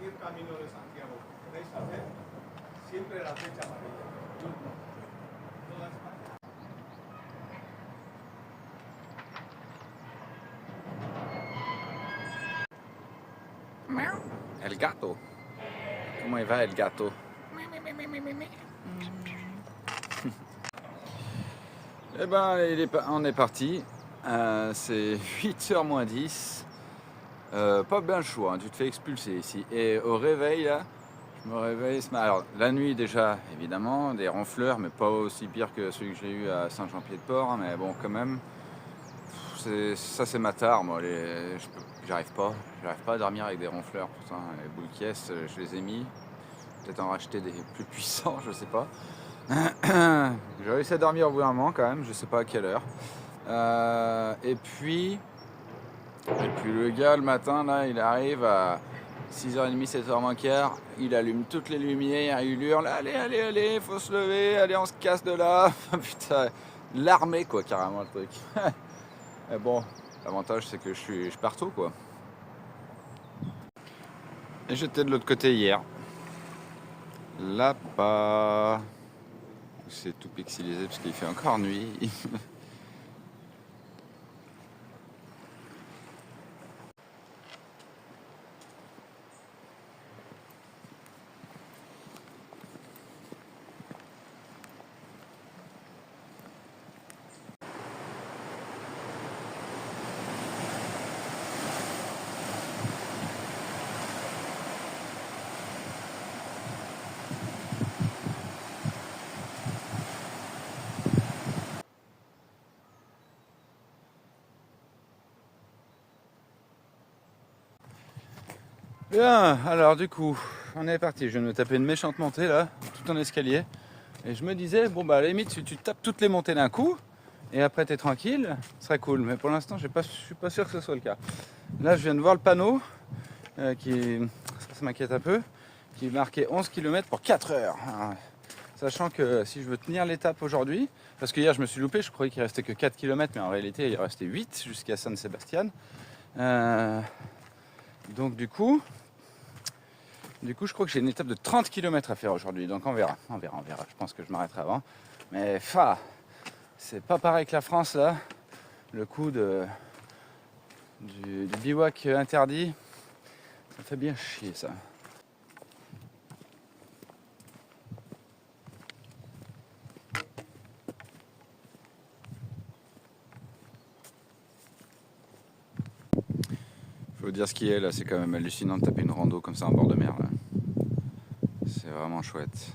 seguir camino de Santiago. Queréis hacer siempre la flecha amarilla. Toda España. El gato. Comment il va, El gato? Eh ben, on est parti. C'est 8h moins 10. Pas bien chaud, hein, tu te fais expulser ici. Et au réveil, là, je me réveille ce matin. Alors, la nuit déjà, évidemment, des ronfleurs, mais pas aussi pire que celui que j'ai eu à Saint-Jean-Pied-de-Port. Hein, mais bon, quand même, ça c'est ma tare, moi. J'arrive pas à dormir avec des ronfleurs. Pourtant, les boules caisses, je les ai mis. Peut-être en racheter des plus puissants, je sais pas. J'ai réussi à dormir au bout d'un moment quand même, je sais pas à quelle heure. Et puis le gars le matin là, il arrive à 6h30, 7h moins quart, il allume toutes les lumières, il hurle allez, faut se lever, allez on se casse de là. Putain, l'armée quoi carrément le truc. Mais bon, l'avantage c'est que je suis partout quoi. Et j'étais de l'autre côté hier. Là-bas. C'est tout pixelisé parce qu'il fait encore nuit. Bien, alors du coup, on est parti. Je viens de me taper une méchante montée là, tout en escalier. Et je me disais, bon bah à la limite, si tu tapes toutes les montées d'un coup, et après t'es tranquille, ce serait cool. Mais pour l'instant, je suis pas sûr que ce soit le cas. Là, je viens de voir le panneau, ça m'inquiète un peu, qui marquait 11 km pour 4 heures. Alors, sachant que si je veux tenir l'étape aujourd'hui, parce que hier je me suis loupé, je croyais qu'il restait que 4 km, mais en réalité il restait 8 jusqu'à San Sebastian. Donc du coup, je crois que j'ai une étape de 30 km à faire aujourd'hui, donc on verra. Je pense que je m'arrêterai avant. Mais c'est pas pareil que la France là. Le coup du bivouac interdit, ça fait bien chier ça. Faut dire ce qui est là, c'est quand même hallucinant de taper une rando comme ça en bord de mer là. C'est vraiment chouette.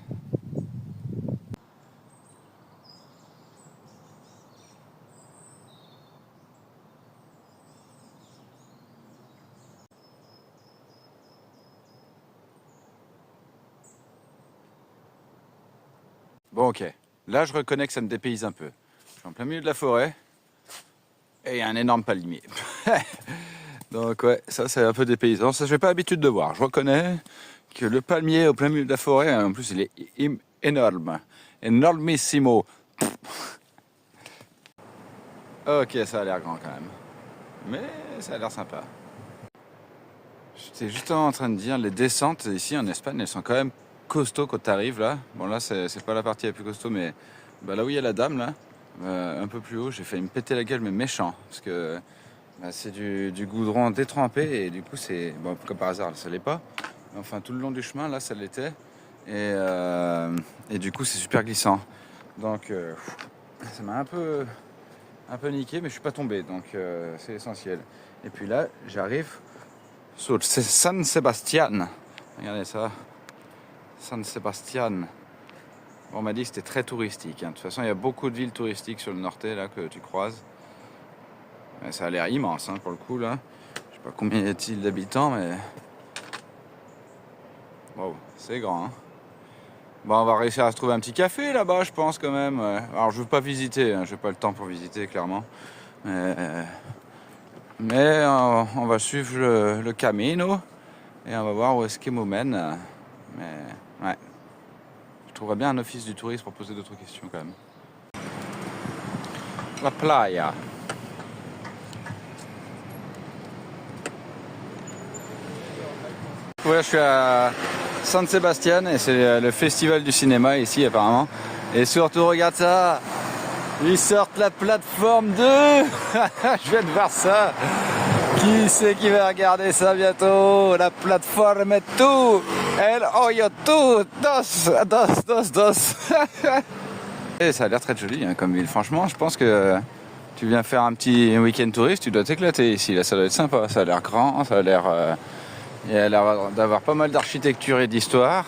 Bon ok, là je reconnais que ça me dépayse un peu. Je suis en plein milieu de la forêt et il y a un énorme palmier. Donc ouais, ça c'est un peu dépaysant, ça j'ai pas l'habitude de voir. Je reconnais que le palmier au plein milieu de la forêt, en plus il est énorme, énormissimo. Ok, ça a l'air grand quand même, mais ça a l'air sympa. J'étais justement en train de dire, les descentes ici en Espagne, elles sont quand même costauds quand tu arrives là. Bon là c'est pas la partie la plus costaud, mais bah, là où il y a la dame là, un peu plus haut, j'ai failli me péter la gueule mais méchant, parce que bah, c'est du goudron détrempé et du coup c'est, bon, comme par hasard ça l'est pas, mais enfin tout le long du chemin là ça l'était et du coup c'est super glissant. Donc ça m'a un peu niqué mais je suis pas tombé donc c'est essentiel. Et puis là j'arrive sur San Sebastian. Regardez ça. San Sebastian. Bon, on m'a dit que c'était très touristique. Hein. De toute façon, il y a beaucoup de villes touristiques sur le Norte là que tu croises. Mais ça a l'air immense hein, pour le coup là. Je sais pas combien y a-t-il d'habitants, mais wow, c'est grand. Hein. Bon, on va réussir à se trouver un petit café là-bas, je pense quand même. Ouais. Alors, je veux pas visiter. Hein. J'ai pas le temps pour visiter, clairement. Mais on va suivre le camino et on va voir où est-ce qu'il nous mène. Mais ouais, je trouverais bien un office du tourisme pour poser d'autres questions quand même. La playa. découvrir, je suis à San Sebastian et c'est le festival du cinéma ici apparemment. Et surtout, regarde ça, ils sortent la plateforme 2. Je viens de voir ça. Qui c'est qui va regarder ça bientôt? La plateforme est tout. El hoyo tout. Dos. Et ça a l'air très joli hein, comme ville. Franchement, je pense que tu viens faire un petit week-end touriste, tu dois t'éclater ici. Là, ça doit être sympa. Ça a l'air grand, ça a l'air... il y a l'air d'avoir pas mal d'architecture et d'histoire.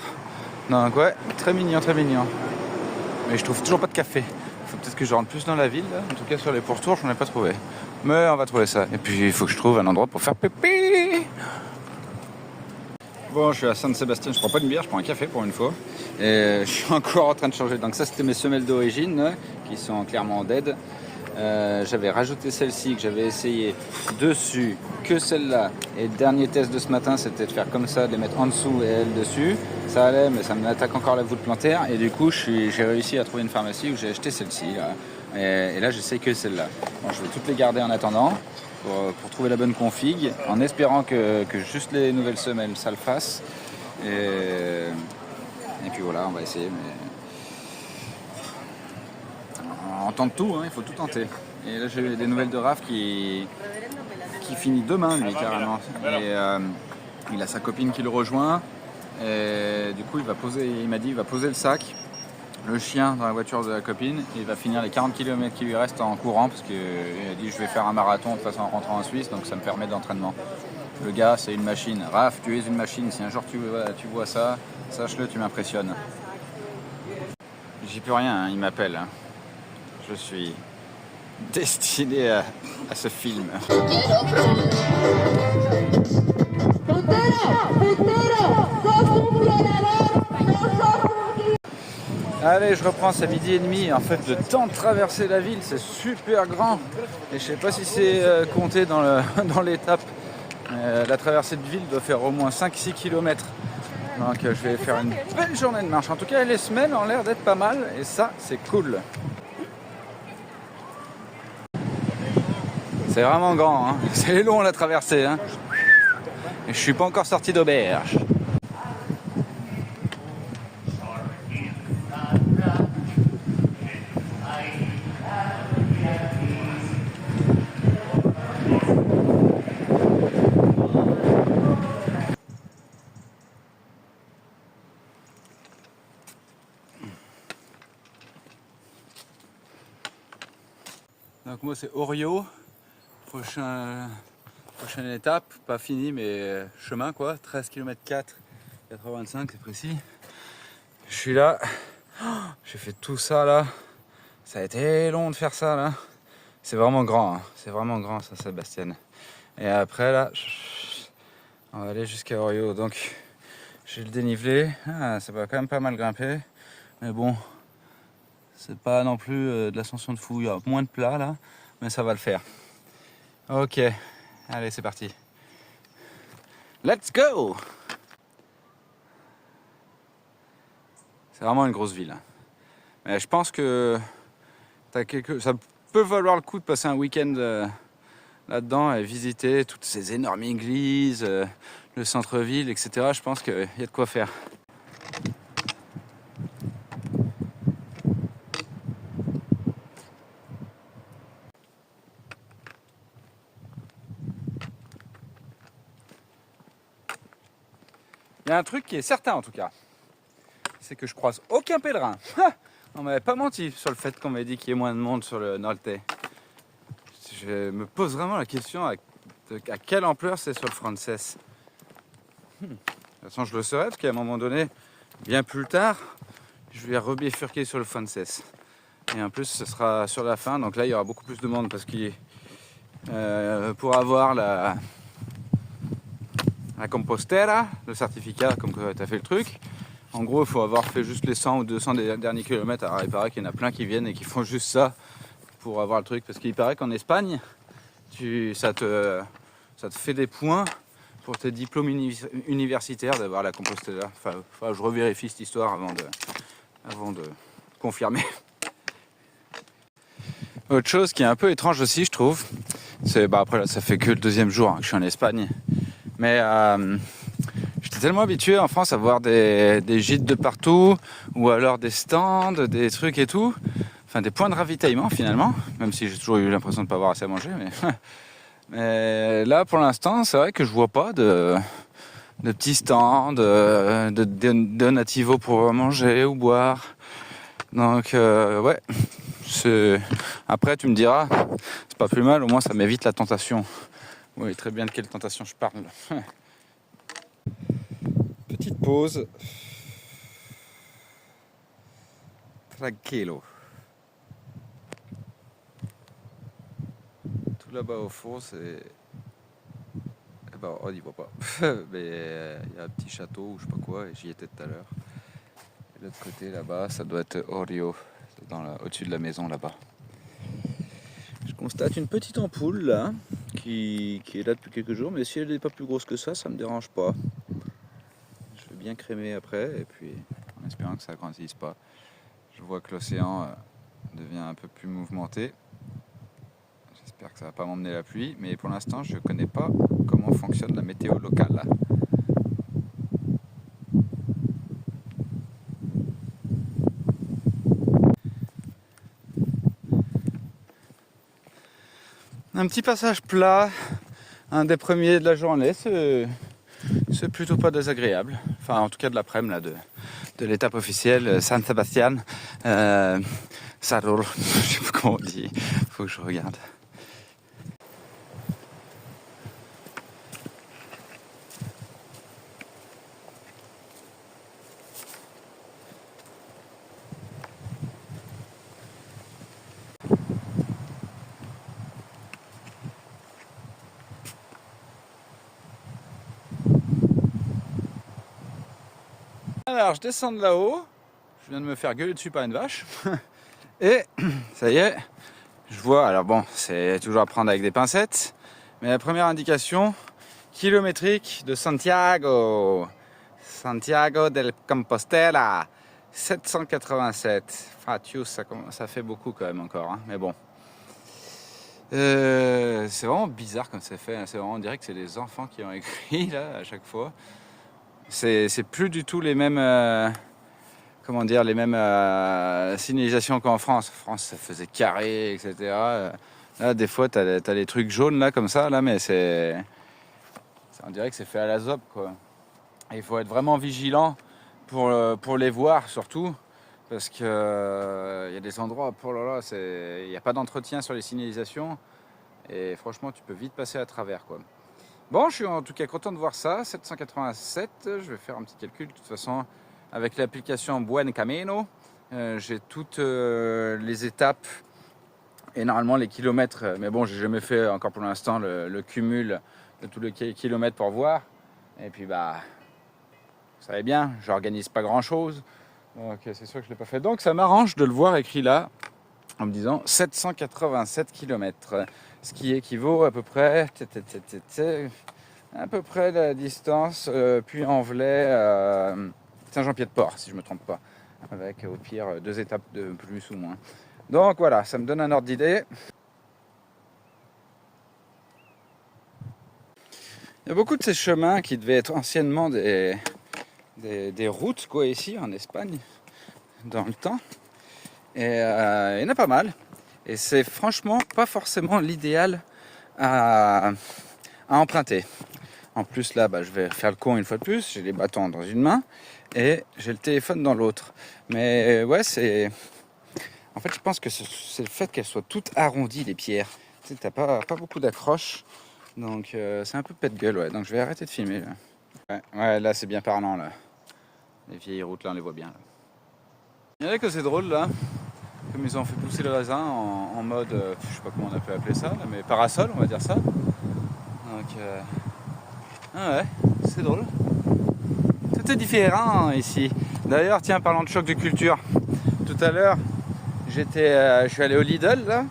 Donc ouais, très mignon, très mignon. Mais je trouve toujours pas de café. Faut peut-être que je rentre plus dans la ville. Là. En tout cas, sur les pourtours, je n'en ai pas trouvé. Mais on va trouver ça. Et puis, il faut que je trouve un endroit pour faire pipi. Bon, je suis à San Sebastian. Je prends pas une bière, je prends un café pour une fois. Et je suis encore en train de changer. Donc ça, c'était mes semelles d'origine, qui sont clairement dead. J'avais rajouté celle-ci que j'avais essayé dessus, que celle-là. Et le dernier test de ce matin, c'était de faire comme ça, de les mettre en dessous et elle dessus. Ça allait, mais ça m'attaque encore la voûte plantaire. Et du coup, j'ai réussi à trouver une pharmacie où j'ai acheté celle-ci. Là. Et là, j'essaye que celle-là. Bon, je vais toutes les garder en attendant pour trouver la bonne config, en espérant que juste les nouvelles semelles, ça le fasse. Et puis voilà, on va essayer. Mais... on tente tout, hein, il faut tout tenter. Et là j'ai eu des nouvelles de Raph qui finit demain lui carrément. Et il a sa copine qui le rejoint. Et du coup il m'a dit il va poser le sac, le chien dans la voiture de la copine. Et il va finir les 40 km qui lui restent en courant parce qu'il a dit je vais faire un marathon de toute façon en rentrant en Suisse, donc ça me permet d'entraînement. Le gars c'est une machine. Raph, tu es une machine, si un jour tu vois ça, sache-le, tu m'impressionnes. J'y peux rien, hein, il m'appelle. Hein. Je suis destiné à ce film. Allez, je reprends, c'est 12h30. En fait, le temps de traverser la ville, c'est super grand. Et je sais pas si c'est compté dans l'étape. La traversée de ville doit faire au moins 5-6 km. Donc je vais faire une belle journée de marche. En tout cas, les semaines ont l'air d'être pas mal. Et ça, c'est cool. C'est vraiment grand, hein. C'est long la traversée. Hein. Et je suis pas encore sorti d'auberge. Donc moi c'est Orio. Prochaine étape, pas fini mais chemin quoi, 13 km 4, 85 c'est précis. Je suis là, j'ai fait tout ça là, ça a été long de faire ça là. C'est vraiment grand, hein. C'est vraiment grand ça Sébastien. Et après là, on va aller jusqu'à Orio. Donc j'ai le dénivelé, ça va quand même pas mal grimper. Mais bon, c'est pas non plus de l'ascension de fou, il y a moins de plat là, mais ça va le faire. Ok, allez c'est parti. Let's go! C'est vraiment une grosse ville. Mais je pense que ça peut valoir le coup de passer un week-end là-dedans et visiter toutes ces énormes églises, le centre-ville, etc. Je pense qu'il y a de quoi faire. Il y a un truc qui est certain en tout cas, c'est que je croise aucun pèlerin. On m'avait pas menti sur le fait qu'on m'ait dit qu'il y ait moins de monde sur le Nolte. Je me pose vraiment la question à quelle ampleur c'est sur le Frances. De toute façon je le saurais parce qu'à un moment donné, bien plus tard, je vais rebifurquer sur le Frances. Et en plus ce sera sur la fin, donc là il y aura beaucoup plus de monde parce que pour avoir la Compostera, le certificat comme que tu as fait le truc. En gros, il faut avoir fait juste les 100 ou 200 derniers kilomètres. Alors il paraît qu'il y en a plein qui viennent et qui font juste ça pour avoir le truc. Parce qu'il paraît qu'en Espagne, ça te fait des points pour tes diplômes universitaires d'avoir la Compostela. Enfin, je revérifie cette histoire avant de confirmer. Autre chose qui est un peu étrange aussi, je trouve, c'est après là, ça fait que le deuxième jour que je suis en Espagne. Mais j'étais t'es tellement habitué en France à voir des gîtes de partout, ou alors des stands, des trucs et tout. Enfin, des points de ravitaillement finalement, même si j'ai toujours eu l'impression de ne pas avoir assez à manger. Mais là, pour l'instant, c'est vrai que je vois pas de petits stands, de donativos pour manger ou boire. Donc, ouais. Après, tu me diras, c'est pas plus mal, au moins ça m'évite la tentation. Oui, très bien de quelle tentation je parle. Petite pause. Tranquillo. Tout là-bas au fond, c'est... Eh ben, on n'y voit pas. Mais il y a un petit château ou je sais pas quoi, et j'y étais tout à l'heure. Et l'autre côté, là-bas, ça doit être Orio, au-dessus de la maison, là-bas. Je constate une petite ampoule, là, qui est là depuis quelques jours, mais si elle n'est pas plus grosse que ça me dérange pas. Je vais bien crémer après, et puis en espérant que ça ne grandisse pas. Je vois que l'océan devient un peu plus mouvementé. J'espère que ça va pas m'emmener la pluie, mais pour l'instant je connais pas comment fonctionne la météo locale. Un petit passage plat, un des premiers de la journée, c'est plutôt pas désagréable. Enfin, en tout cas de l'après-midi là, de l'étape officielle San Sebastián. Ça roule, je sais pas comment on dit, faut que je regarde. Alors, je descends de là-haut, je viens de me faire gueuler dessus par une vache, et ça y est, je vois, alors bon, c'est toujours à prendre avec des pincettes, mais la première indication kilométrique de Santiago del Compostela, 787. Fatius, ça fait beaucoup quand même encore, hein, mais bon. C'est vraiment bizarre comme c'est fait, hein. C'est vraiment, on dirait que c'est les enfants qui ont écrit là à chaque fois. C'est plus du tout les mêmes, comment dire, les mêmes signalisations qu'en France. En France, ça faisait carré, etc. Là, des fois, t'as les trucs jaunes là comme ça, là, mais on dirait que c'est fait à la zob, quoi. Et il faut être vraiment vigilant pour les voir, surtout, parce que y a des endroits, pour là, il n'y a pas d'entretien sur les signalisations, et franchement, tu peux vite passer à travers, quoi. Bon, je suis en tout cas content de voir ça, 787, je vais faire un petit calcul, de toute façon, avec l'application Buen Camino, j'ai toutes les étapes et normalement les kilomètres, mais bon, j'ai jamais fait encore pour l'instant le cumul de tous les kilomètres pour voir, et puis bah, vous savez bien, j'organise pas grand chose, donc c'est sûr que je l'ai pas fait, donc ça m'arrange de le voir écrit là, en me disant 787 km, ce qui équivaut à peu près la distance Puy-en-Velay, Saint-Jean-Pied-de-Port, si je ne me trompe pas, avec au pire 2 étapes de plus ou moins. Donc voilà, ça me donne un ordre d'idée. Il y a beaucoup de ces chemins qui devaient être anciennement des routes, quoi, ici en Espagne, dans le temps. Et il y en a pas mal. Et c'est franchement pas forcément l'idéal à emprunter. En plus là, je vais faire le con une fois de plus. J'ai les bâtons dans une main et j'ai le téléphone dans l'autre. Mais ouais, en fait, je pense que c'est le fait qu'elles soient toutes arrondies, les pierres. Tu sais, t'as pas beaucoup d'accroche. Donc c'est un peu pète-gueule, ouais. Donc je vais arrêter de filmer. Là. Ouais, là c'est bien parlant là. Les vieilles routes là, on les voit bien. Là. Il y en a que c'est drôle là. Comme ils ont fait pousser le raisin en mode, je sais pas comment on peut appeler ça, là, mais parasol, on va dire ça. Donc, ah ouais, c'est drôle. Tout est différent ici. D'ailleurs, tiens, parlant de choc de culture, tout à l'heure, je suis allé au Lidl là.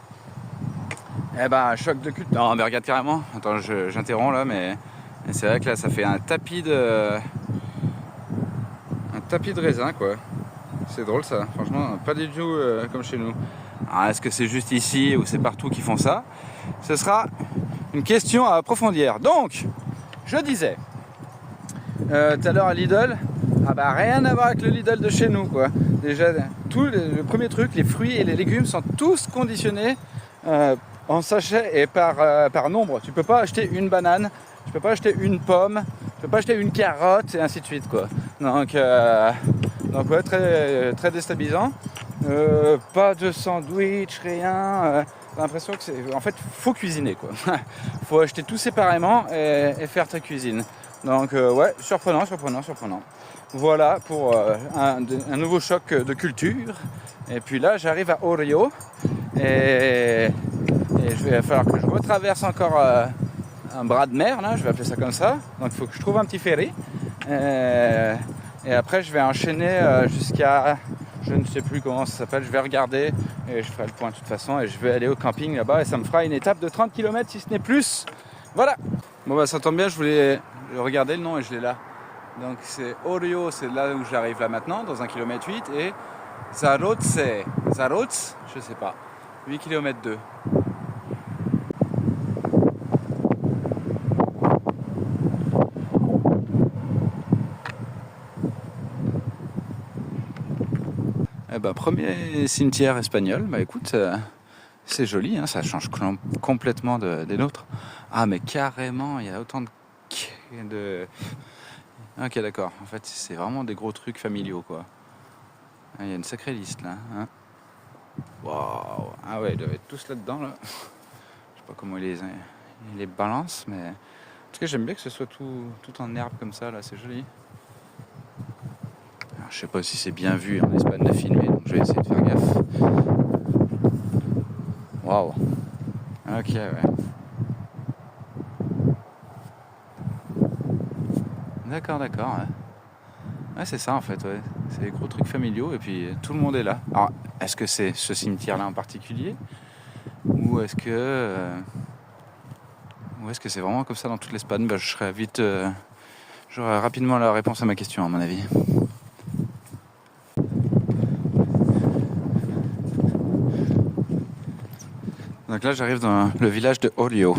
Eh ben, choc de culture. Non, mais regarde carrément. Attends, j'interromps là, mais c'est vrai que là, ça fait un tapis de raisin, quoi. C'est drôle ça, franchement, pas du tout comme chez nous. Alors, est-ce que c'est juste ici ou c'est partout qu'ils font ça? Ce sera une question à approfondir. Donc, je disais, tout à l'heure à Lidl. Ah bah rien à voir avec le Lidl de chez nous quoi. Déjà, le premier truc, les fruits et les légumes sont tous conditionnés en sachet et par nombre. Tu peux pas acheter une banane, tu peux pas acheter une pomme, tu peux pas acheter une carotte et ainsi de suite quoi. Donc ouais, très, très déstabilisant. Pas de sandwich, rien. J'ai l'impression que c'est... En fait, faut cuisiner quoi. Faut acheter tout séparément et faire ta cuisine. Donc ouais, surprenant. Voilà pour un nouveau choc de culture. Et puis là, j'arrive à Orio. Et il va falloir que je retraverse encore un bras de mer, là, je vais appeler ça comme ça. Donc il faut que je trouve un petit ferry. Et après, je vais enchaîner jusqu'à... Je ne sais plus comment ça s'appelle, je vais regarder et je ferai le point de toute façon. Et je vais aller au camping là-bas et ça me fera une étape de 30 km si ce n'est plus. Voilà. Bon bah ça tombe bien, je voulais regarder le nom et je l'ai là. Donc c'est Orio, c'est là où j'arrive là maintenant, dans 1,8 km. Et Zaroce, je sais pas, 8 km 2. Eh ben, premier cimetière espagnol, bah écoute, c'est joli, hein, ça change complètement des nôtres. Ah mais carrément, il y a autant de... Ok d'accord, en fait c'est vraiment des gros trucs familiaux quoi. Ah, il y a une sacrée liste là. Hein. Waouh. Ah ouais, ils doivent être tous là-dedans là. Je sais pas comment il les balance, mais... En tout cas j'aime bien que ce soit tout en herbe comme ça là, c'est joli. Alors, je sais pas si c'est bien vu en Espagne de filmer, donc je vais essayer de faire gaffe. Waouh. Ok, ouais. D'accord. Ouais. Ouais, c'est ça en fait, ouais. C'est des gros trucs familiaux et puis tout le monde est là. Alors, est-ce que c'est ce cimetière-là en particulier ou est-ce que c'est vraiment comme ça dans toute l'Espagne? Bah, je serais vite, j'aurai rapidement la réponse à ma question à mon avis. Donc là, j'arrive dans le village de Orio.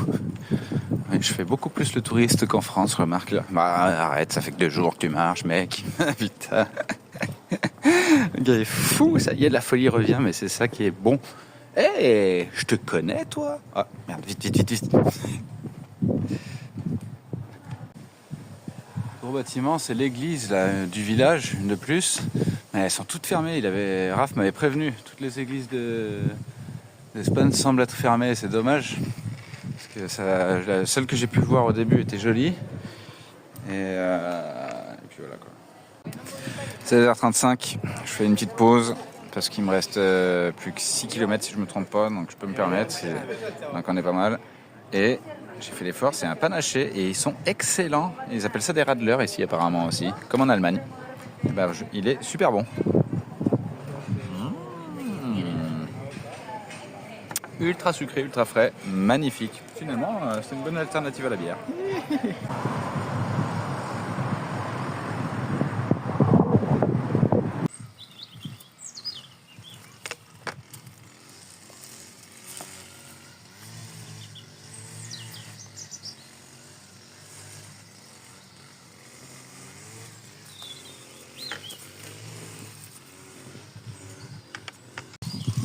Oui, je fais beaucoup plus le touriste qu'en France, remarque là. Bah, arrête, ça fait que 2 jours que tu marches, mec. Putain. Le gars est fou, ça y est, la folie revient, mais c'est ça qui est bon. Hé, je te connais, toi? Ah, merde, vite. Gros bâtiment, c'est l'église là, du village, une de plus. Mais elles sont toutes fermées. Raph m'avait prévenu. Toutes les églises d'Espagne semblent être fermées, c'est dommage. Parce que la seule que j'ai pu voir au début était jolie. Et puis voilà quoi. 16h35, je fais une petite pause parce qu'il me reste plus que 6 km si je me trompe pas, donc je peux me permettre. Donc on est pas mal. Et j'ai fait l'effort, c'est un panaché et ils sont excellents. Ils appellent ça des radlers ici apparemment aussi, comme en Allemagne. Et ben, il est super bon. Ultra sucré, ultra frais, magnifique. Finalement, c'est une bonne alternative à la bière.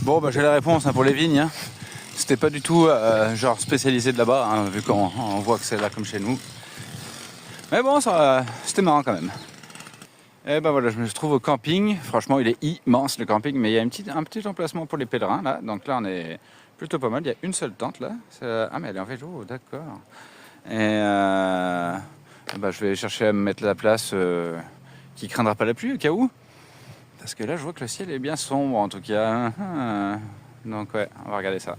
Bon, bah, j'ai la réponse hein, pour les vignes. Hein. C'était pas du tout genre spécialisé de là-bas, hein, vu qu'on voit que c'est là comme chez nous. Mais bon, c'était marrant quand même. Et ben voilà, je me trouve au camping. Franchement, il est immense le camping, mais il y a un petit emplacement pour les pèlerins là. Donc là, on est plutôt pas mal. Il y a une seule tente là. Ah, mais elle est en vélo, d'accord. Et ben, je vais chercher à me mettre la place qui craindra pas la pluie au cas où. Parce que là, je vois que le ciel est bien sombre en tout cas. Donc ouais, on va regarder ça.